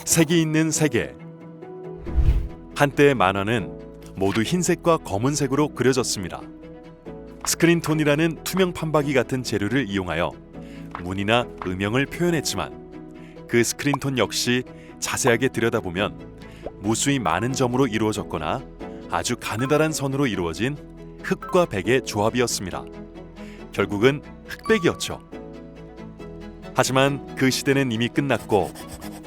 색이 있는 세계. 한때의 만화는 모두 흰색과 검은색으로 그려졌습니다. 스크린톤이라는 투명 판박이 같은 재료를 이용하여 문이나 음영을 표현했지만 그 스크린톤 역시 자세하게 들여다보면 무수히 많은 점으로 이루어졌거나 아주 가느다란 선으로 이루어진 흑과 백의 조합이었습니다. 결국은 흑백이었죠. 하지만 그 시대는 이미 끝났고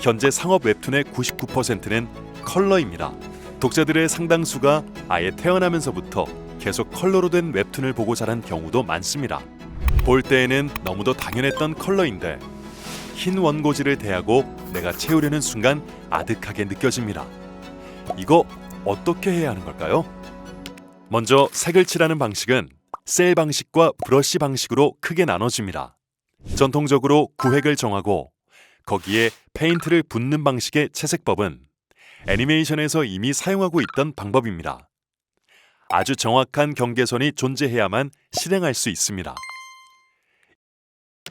현재 상업 웹툰의 99%는 컬러입니다. 독자들의 상당수가 아예 태어나면서부터 계속 컬러로 된 웹툰을 보고 자란 경우도 많습니다. 볼 때에는 너무도 당연했던 컬러인데 흰 원고지를 대하고 내가 채우려는 순간 아득하게 느껴집니다. 이거 어떻게 해야 하는 걸까요? 먼저 색을 칠하는 방식은 셀 방식과 브러쉬 방식으로 크게 나눠집니다. 전통적으로 구획을 정하고 거기에 페인트를 붓는 방식의 채색법은 애니메이션에서 이미 사용하고 있던 방법입니다. 아주 정확한 경계선이 존재해야만 실행할 수 있습니다.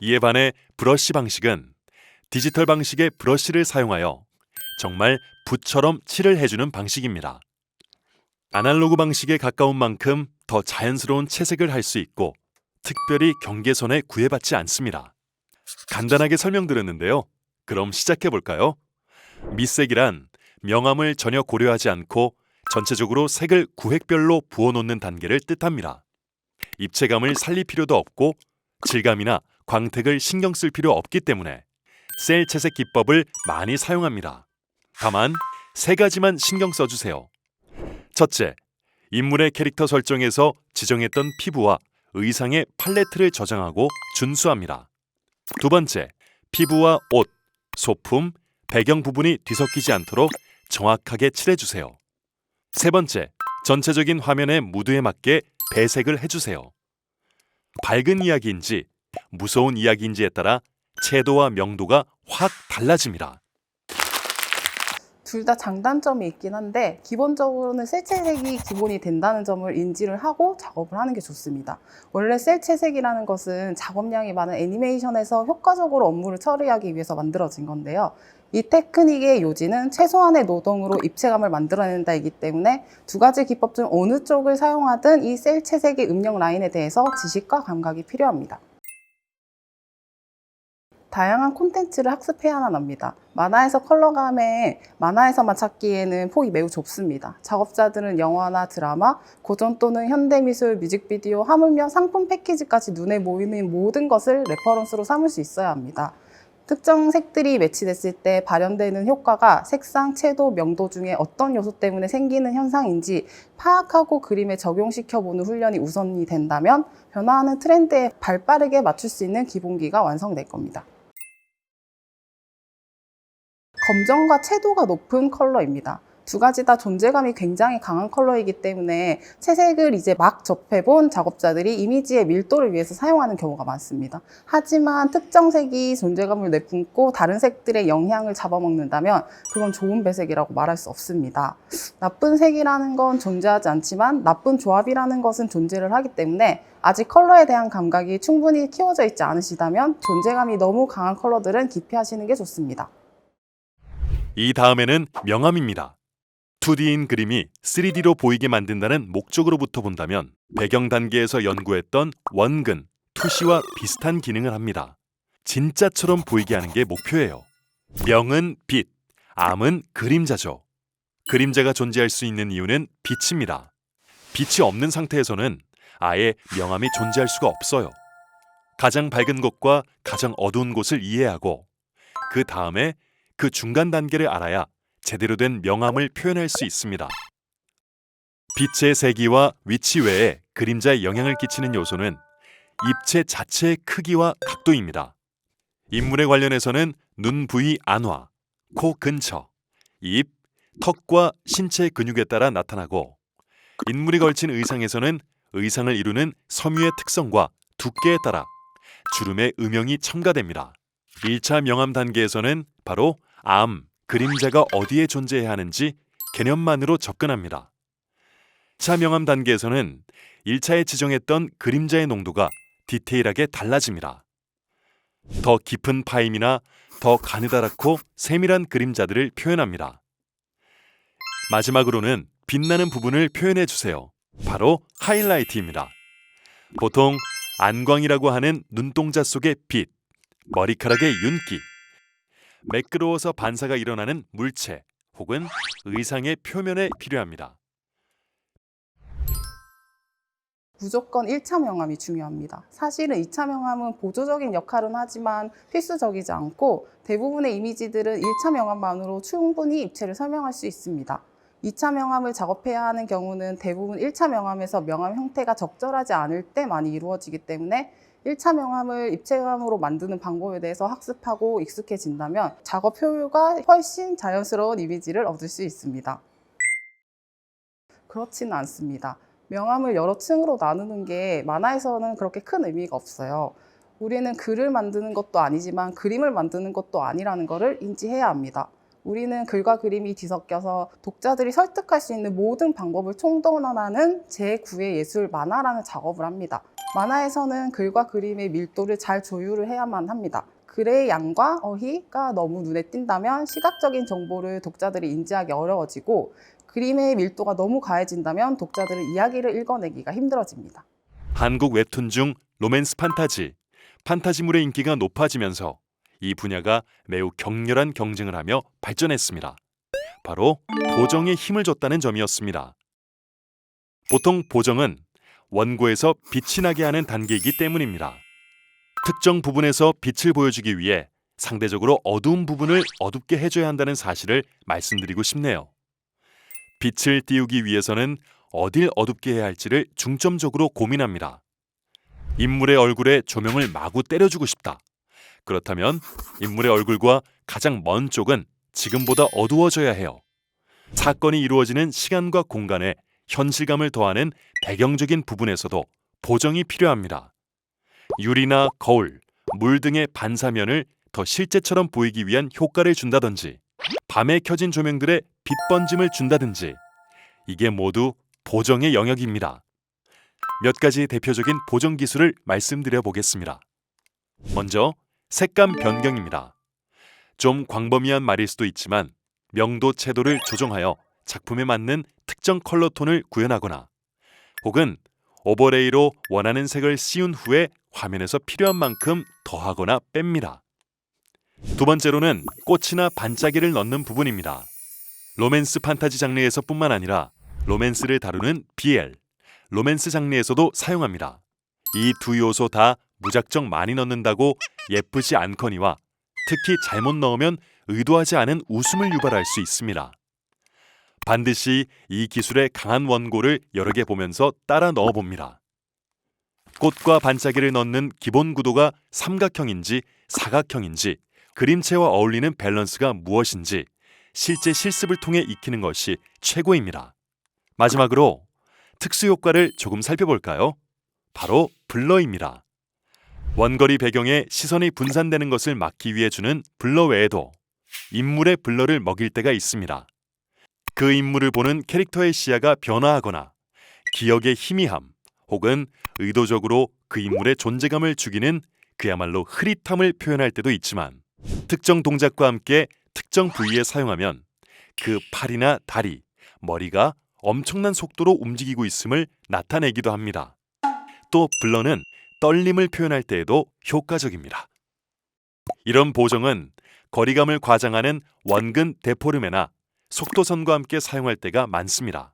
이에 반해 브러쉬 방식은 디지털 방식의 브러쉬를 사용하여 정말 붓처럼 칠을 해주는 방식입니다. 아날로그 방식에 가까운 만큼 더 자연스러운 채색을 할 수 있고 특별히 경계선에 구애받지 않습니다. 간단하게 설명드렸는데요. 그럼 시작해볼까요? 밑색이란 명암을 전혀 고려하지 않고 전체적으로 색을 구획별로 부어놓는 단계를 뜻합니다. 입체감을 살릴 필요도 없고 질감이나 광택을 신경 쓸 필요 없기 때문에 셀 채색 기법을 많이 사용합니다. 다만 세 가지만 신경 써주세요. 첫째, 인물의 캐릭터 설정에서 지정했던 피부와 의상의 팔레트를 저장하고 준수합니다. 두 번째, 피부와 옷, 소품, 배경 부분이 뒤섞이지 않도록 정확하게 칠해주세요. 세 번째, 전체적인 화면의 무드에 맞게 배색을 해주세요. 밝은 이야기인지 무서운 이야기인지에 따라 채도와 명도가 확 달라집니다. 둘 다 장단점이 있긴 한데 기본적으로는 셀 채색이 기본이 된다는 점을 인지를 하고 작업을 하는 게 좋습니다. 원래 셀 채색이라는 것은 작업량이 많은 애니메이션에서 효과적으로 업무를 처리하기 위해서 만들어진 건데요. 이 테크닉의 요지는 최소한의 노동으로 입체감을 만들어낸다이기 때문에 두 가지 기법 중 어느 쪽을 사용하든 이 셀 채색의 음영 라인에 대해서 지식과 감각이 필요합니다. 다양한 콘텐츠를 학습해야만 합니다. 만화에서 컬러감에 만화에서만 찾기에는 폭이 매우 좁습니다. 작업자들은 영화나 드라마, 고전 또는 현대미술, 뮤직비디오, 하물며 상품 패키지까지 눈에 보이는 모든 것을 레퍼런스로 삼을 수 있어야 합니다. 특정 색들이 매치됐을 때 발현되는 효과가 색상, 채도, 명도 중에 어떤 요소 때문에 생기는 현상인지 파악하고 그림에 적용시켜보는 훈련이 우선이 된다면 변화하는 트렌드에 발빠르게 맞출 수 있는 기본기가 완성될 겁니다. 검정과 채도가 높은 컬러입니다. 두 가지 다 존재감이 굉장히 강한 컬러이기 때문에 채색을 이제 막 접해본 작업자들이 이미지의 밀도를 위해서 사용하는 경우가 많습니다. 하지만 특정 색이 존재감을 내뿜고 다른 색들의 영향을 잡아먹는다면 그건 좋은 배색이라고 말할 수 없습니다. 나쁜 색이라는 건 존재하지 않지만 나쁜 조합이라는 것은 존재를 하기 때문에 아직 컬러에 대한 감각이 충분히 키워져 있지 않으시다면 존재감이 너무 강한 컬러들은 기피하시는 게 좋습니다. 이 다음에는 명암입니다. 2D인 그림이 3D로 보이게 만든다는 목적으로부터 본다면 배경 단계에서 연구했던 원근, 투시와 비슷한 기능을 합니다. 진짜처럼 보이게 하는 게 목표예요. 명은 빛, 암은 그림자죠. 그림자가 존재할 수 있는 이유는 빛입니다. 빛이 없는 상태에서는 아예 명암이 존재할 수가 없어요. 가장 밝은 곳과 가장 어두운 곳을 이해하고 그 다음에 그 중간 단계를 알아야 제대로 된 명암을 표현할 수 있습니다. 빛의 세기와 위치 외에 그림자에 영향을 끼치는 요소는 입체 자체의 크기와 각도입니다. 인물에 관련해서는 눈 부위 안화, 코 근처, 입, 턱과 신체 근육에 따라 나타나고 인물이 걸친 의상에서는 의상을 이루는 섬유의 특성과 두께에 따라 주름의 음영이 첨가됩니다. 1차 명암 단계에서는 바로 암, 그림자가 어디에 존재해야 하는지 개념만으로 접근합니다. 차 명암 단계에서는 1차에 지정했던 그림자의 농도가 디테일하게 달라집니다. 더 깊은 파임이나 더 가느다랗고 세밀한 그림자들을 표현합니다. 마지막으로는 빛나는 부분을 표현해 주세요. 바로 하이라이트입니다. 보통 안광이라고 하는 눈동자 속의 빛, 머리카락의 윤기, 매끄러워서 반사가 일어나는 물체 혹은 의상의 표면에 필요합니다. 무조건 1차 명암이 중요합니다. 사실은 2차 명암은 보조적인 역할은 하지만 필수적이지 않고 대부분의 이미지들은 1차 명암만으로 충분히 입체를 설명할 수 있습니다. 2차 명암을 작업해야 하는 경우는 대부분 1차 명암에서 명암 형태가 적절하지 않을 때 많이 이루어지기 때문에 1차 명암을 입체감으로 만드는 방법에 대해서 학습하고 익숙해진다면 작업 효율과 훨씬 자연스러운 이미지를 얻을 수 있습니다. 그렇지는 않습니다. 명암을 여러 층으로 나누는 게 만화에서는 그렇게 큰 의미가 없어요. 우리는 글을 만드는 것도 아니지만 그림을 만드는 것도 아니라는 것을 인지해야 합니다. 우리는 글과 그림이 뒤섞여서 독자들이 설득할 수 있는 모든 방법을 총동원하는 제9의 예술 만화라는 작업을 합니다. 만화에서는 글과 그림의 밀도를 잘 조율을 해야만 합니다. 글의 양과 어휘가 너무 눈에 띈다면 시각적인 정보를 독자들이 인지하기 어려워지고 그림의 밀도가 너무 가해진다면 독자들은 이야기를 읽어내기가 힘들어집니다. 한국 웹툰 중 로맨스 판타지, 판타지물의 인기가 높아지면서 이 분야가 매우 격렬한 경쟁을 하며 발전했습니다. 바로 보정에 힘을 줬다는 점이었습니다. 보통 보정은 원고에서 빛이 나게 하는 단계이기 때문입니다. 특정 부분에서 빛을 보여주기 위해 상대적으로 어두운 부분을 어둡게 해줘야 한다는 사실을 말씀드리고 싶네요. 빛을 띄우기 위해서는 어딜 어둡게 해야 할지를 중점적으로 고민합니다. 인물의 얼굴에 조명을 마구 때려주고 싶다. 그렇다면 인물의 얼굴과 가장 먼 쪽은 지금보다 어두워져야 해요. 사건이 이루어지는 시간과 공간에 현실감을 더하는 배경적인 부분에서도 보정이 필요합니다. 유리나 거울, 물 등의 반사면을 더 실제처럼 보이기 위한 효과를 준다든지 밤에 켜진 조명들의 빛 번짐을 준다든지 이게 모두 보정의 영역입니다. 몇 가지 대표적인 보정 기술을 말씀드려 보겠습니다. 먼저 색감 변경입니다. 좀 광범위한 말일 수도 있지만 명도 채도를 조정하여 작품에 맞는 특정 컬러 톤을 구현하거나 혹은 오버레이로 원하는 색을 씌운 후에 화면에서 필요한 만큼 더하거나 뺍니다. 두 번째로는 꽃이나 반짝이를 넣는 부분입니다. 로맨스 판타지 장르에서 뿐만 아니라 로맨스를 다루는 BL, 로맨스 장르에서도 사용합니다. 이 두 요소 다 무작정 많이 넣는다고 예쁘지 않거니와 특히 잘못 넣으면 의도하지 않은 웃음을 유발할 수 있습니다. 반드시 이 기술의 강한 원고를 여러 개 보면서 따라 넣어봅니다. 꽃과 반짝이를 넣는 기본 구도가 삼각형인지 사각형인지 그림체와 어울리는 밸런스가 무엇인지 실제 실습을 통해 익히는 것이 최고입니다. 마지막으로 특수효과를 조금 살펴볼까요? 바로 블러입니다. 원거리 배경에 시선이 분산되는 것을 막기 위해 주는 블러 외에도 인물의 블러를 먹일 때가 있습니다. 그 인물을 보는 캐릭터의 시야가 변화하거나 기억의 희미함 혹은 의도적으로 그 인물의 존재감을 죽이는 그야말로 흐릿함을 표현할 때도 있지만 특정 동작과 함께 특정 부위에 사용하면 그 팔이나 다리, 머리가 엄청난 속도로 움직이고 있음을 나타내기도 합니다. 또 블러는 떨림을 표현할 때에도 효과적입니다. 이런 보정은 거리감을 과장하는 원근 데포르메나 속도선과 함께 사용할 때가 많습니다.